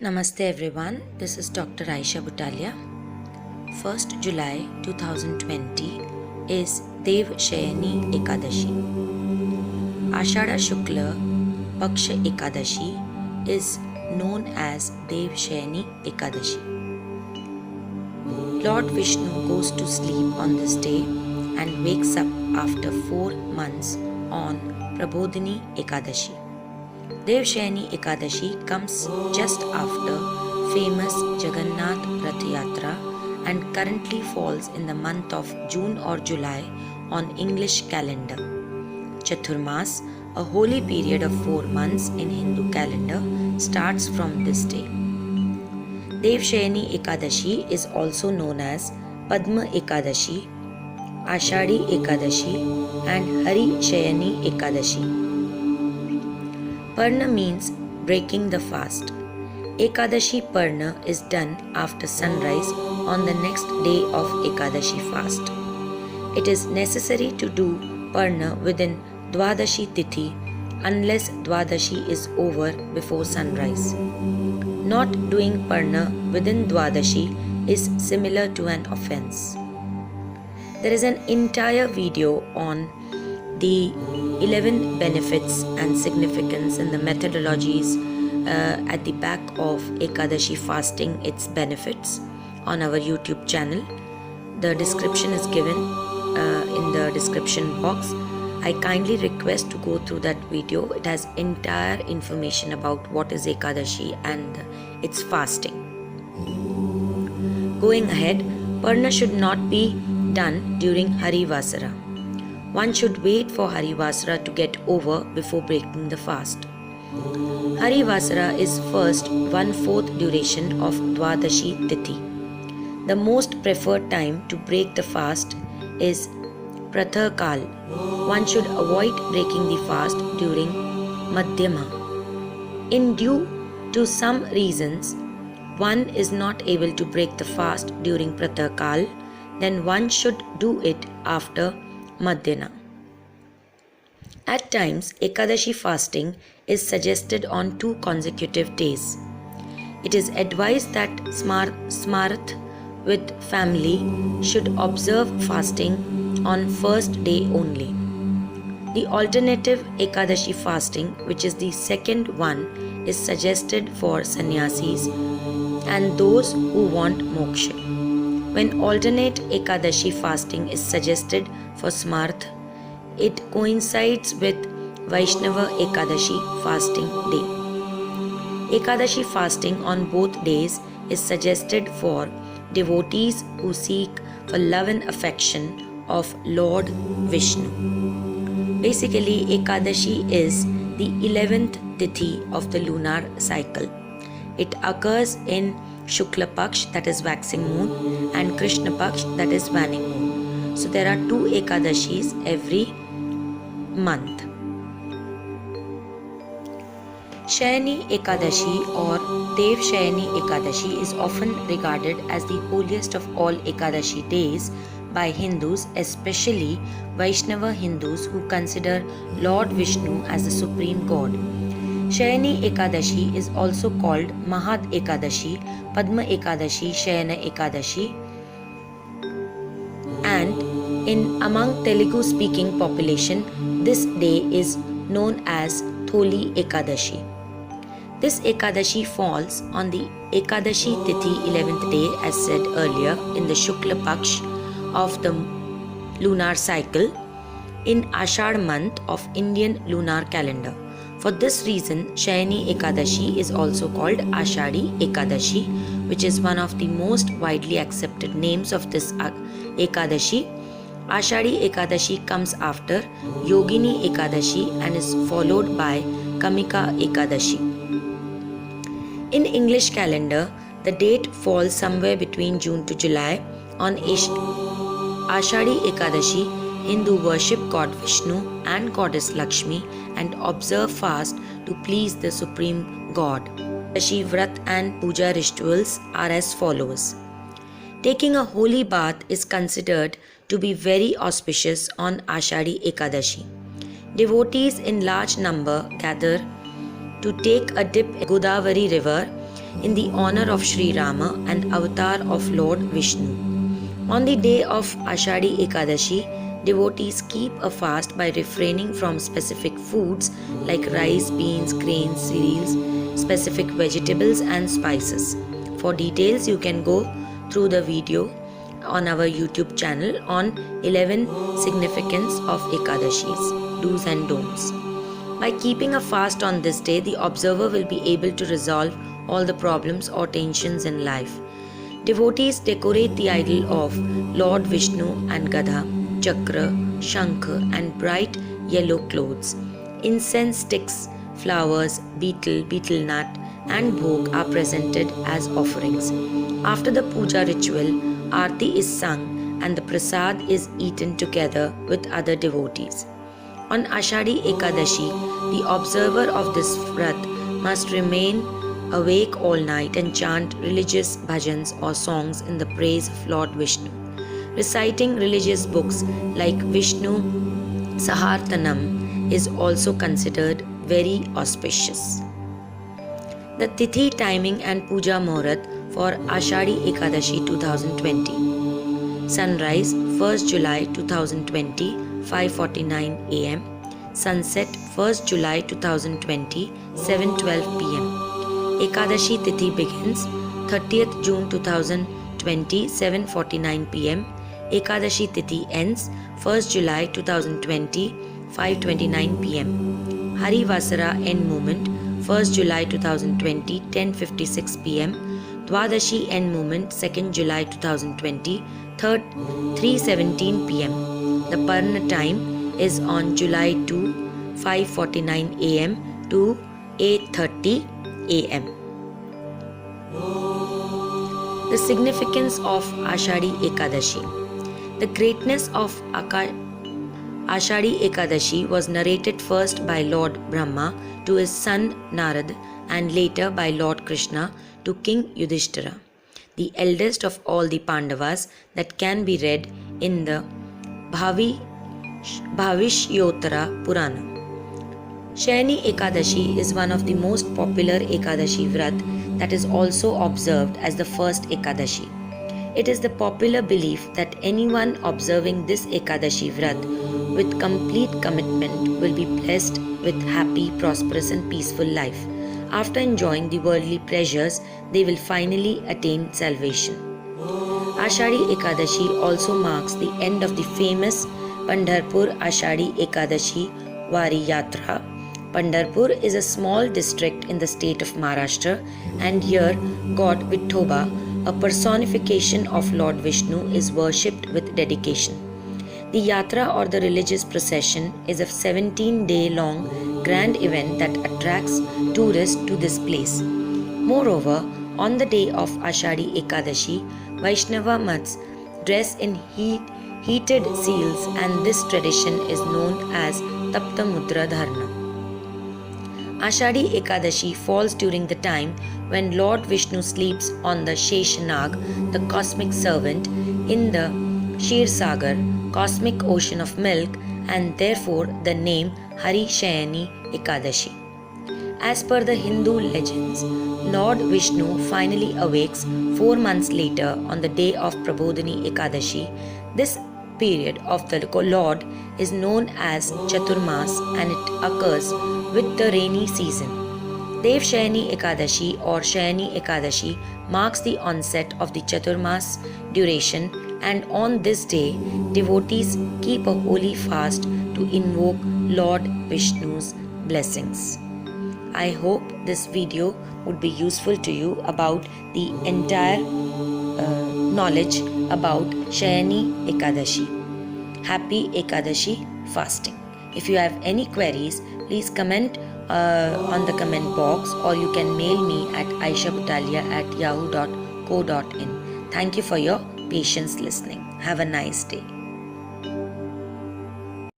Namaste everyone, this is Dr. Aisha Butalia. 1st July 2020 is Dev Shayani Ekadashi. Ashada Shukla Paksha Ekadashi is known as Dev Shayani Ekadashi. Lord Vishnu goes to sleep on this day and wakes up after 4 months on Prabodhini Ekadashi. Dev Shayani Ekadashi comes just after famous Jagannath Rath Yatra and currently falls in the month of June or July on English calendar. Chaturmas, a holy period of 4 months in Hindu calendar, starts from this day. Dev Shayani Ekadashi is also known as Padma Ekadashi, Ashadi Ekadashi and Hari Shayani Ekadashi. Parna means breaking the fast. Ekadashi Parna is done after sunrise on the next day of Ekadashi fast. It is necessary to do Parna within Dwadashi Tithi unless Dwadashi is over before sunrise. Not doing Parna within Dwadashi is similar to an offense. There is an entire video on the 11 benefits and significance and the methodologies at the back of Ekadashi fasting, its benefits on our YouTube channel. The description is given in the description box. I kindly request to go through that video. It has entire information about what is Ekadashi and its fasting. Going ahead, Parna should not be done during Hari Vasara. One should wait for Hari Vasara to get over before breaking the fast. Hari Vasara is first 1/4 duration of Dwadashi Tithi. The most preferred time to break the fast is Prathah Kal. One should avoid breaking the fast during Madhyama. In due to some reasons, one is not able to break the fast during Prathah Kal, then one should do it after Madhyana. At times, Ekadashi fasting is suggested on 2 consecutive days. It is advised that Smarth with family should observe fasting on first day only. The alternative Ekadashi fasting, which is the second one, is suggested for sannyasis and those who want moksha. When alternate Ekadashi fasting is suggested for Smarth, it coincides with Vaishnava Ekadashi fasting day. Ekadashi fasting on both days is suggested for devotees who seek for love and affection of Lord Vishnu. Basically, Ekadashi is the 11th Tithi of the lunar cycle. It occurs in Shukla Paksh, that is waxing moon, and Krishna Paksh, that is waning moon. So there are 2 Ekadashis every month. Shayani Ekadashi or Dev Shayani Ekadashi is often regarded as the holiest of all Ekadashi days by Hindus, especially Vaishnava Hindus who consider Lord Vishnu as the supreme god. Shayani Ekadashi is also called Mahad Ekadashi, Padma Ekadashi, Shayana Ekadashi, and in among Telugu speaking population, this day is known as Tholi Ekadashi. This Ekadashi falls on the Ekadashi Tithi 11th day, as said earlier, in the Shukla Paksh of the lunar cycle in Ashad month of Indian lunar calendar. For this reason, Shayani Ekadashi is also called Ashadi Ekadashi, which is one of the most widely accepted names of this Ekadashi. Ashadi Ekadashi comes after Yogini Ekadashi and is followed by Kamika Ekadashi. In English calendar, the date falls somewhere between June to July. On Ashadi Ekadashi, Hindu worship God Vishnu and Goddess Lakshmi and observe fast to please the Supreme God. Ekadashi Vrat and Puja rituals are as follows. Taking a holy bath is considered to be very auspicious on Ashadi Ekadashi. Devotees in large number gather to take a dip in Godavari river in the honor of Sri Rama and avatar of Lord Vishnu. On the day of Ashadi Ekadashi, devotees keep a fast by refraining from specific foods like rice, beans, grains, cereals, specific vegetables and spices. For details, you can go through the video on our YouTube channel on 11 significance of Ekadashis, do's and don'ts. By keeping a fast on this day, the observer will be able to resolve all the problems or tensions in life. Devotees decorate the idol of Lord Vishnu and Gadha, Chakra, Shankha and bright yellow clothes. Incense sticks, flowers, betel nut and bhog are presented as offerings. After the puja ritual, Aarti is sung and the prasad is eaten together with other devotees. On Ashadi Ekadashi, the observer of this vrat must remain awake all night and chant religious bhajans or songs in the praise of Lord Vishnu. Reciting religious books like Vishnu Sahartanam is also considered very auspicious. The Tithi timing and Puja Muhurat for Ashadi Ekadashi 2020. Sunrise 1st July 2020, 5:49 am. Sunset 1st July 2020, 7:12 pm. Ekadashi Tithi begins 30th June 2020, 7:49 pm. Ekadashi Tithi ends 1st July 2020, 5:29 pm. Hari Vasara end moment 1st July 2020, 10:56 pm. Dwadashi end moment 2nd July 2020, 3:17 pm. The Parna time is on July 2, 5:49 am to 8:30 am. The significance of Ashadi Ekadashi. The greatness of Ashadi Ekadashi was narrated first by Lord Brahma to his son Narad and later by Lord Krishna to King Yudhishthira, the eldest of all the Pandavas, that can be read in the Bhavishyottara Purana. Shayani Ekadashi is one of the most popular Ekadashi vrat that is also observed as the first Ekadashi. It is the popular belief that anyone observing this Ekadashi vrat with complete commitment will be blessed with happy, prosperous and peaceful life. After enjoying the worldly pleasures, they will finally attain salvation. Ashadi Ekadashi also marks the end of the famous Pandharpur Ashadi Ekadashi Vari Yatra. Pandharpur is a small district in the state of Maharashtra, and here God Vithoba, a personification of Lord Vishnu, is worshipped with dedication. The Yatra or the religious procession is a 17-day long grand event that attracts tourists to this place. Moreover, on the day of Ashadi Ekadashi, Vaishnava Mats dress in heated seals, and this tradition is known as Tapta Mudra Dharna. Ashadi Ekadashi falls during the time when Lord Vishnu sleeps on the Sheshanag, the cosmic servant, in the Kshir Sagar, cosmic ocean of milk, and therefore the name Hari Shayani Ekadashi. As per the Hindu legends, Lord Vishnu finally awakes 4 months later on the day of Prabodhini Ekadashi. This period of the Lord is known as Chaturmas, and it occurs with the rainy season. Dev Shayani Ekadashi or Shayani Ekadashi marks the onset of the Chaturmas duration, and on this day, devotees keep a holy fast to invoke Lord Vishnu's blessings. I hope this video would be useful to you about the entire knowledge about Shayani Ekadashi. Happy Ekadashi fasting. If you have any queries, please comment on the comment box, or you can mail me at aishabutalia@yahoo.co.in. Thank you for your patience listening. Have a nice day.